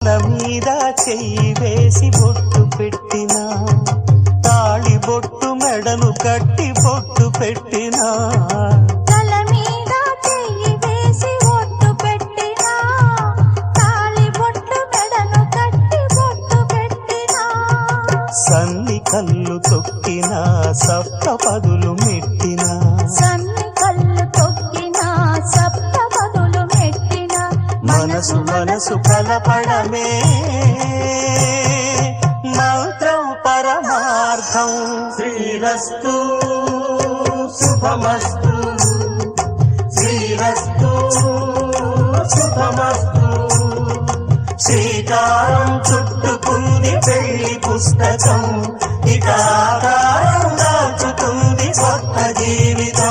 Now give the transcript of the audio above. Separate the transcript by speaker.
Speaker 1: మీద చెయ్యి వేసి బొట్టు పెట్టినా, తాళి బొట్టు మెడను కట్టి బొట్టు పెట్టినా,
Speaker 2: తల మీద చెయ్యి వేసి బొట్టు పెట్టినా, తాళి బొట్టు మెడను కట్టి బొట్టు పెట్టినా,
Speaker 1: సన్ని కళ్ళు తొక్కినా సప్త పదులు మెట్టినా,
Speaker 2: సన్ని కళ్ళు తొక్కినా సప్త పదులు మెట్టినా,
Speaker 1: మనసు మనసు కలపడమే మంత్రం పరమార్థం. శ్రీరస్తు శుభమస్తు, శ్రీరస్తు శుభమస్తు. శ్రీకారం చుట్టుకుంది పెళ్లి పుస్తకం, ఇక ఆకారం దాచుతుంది కొత్త జీవితం.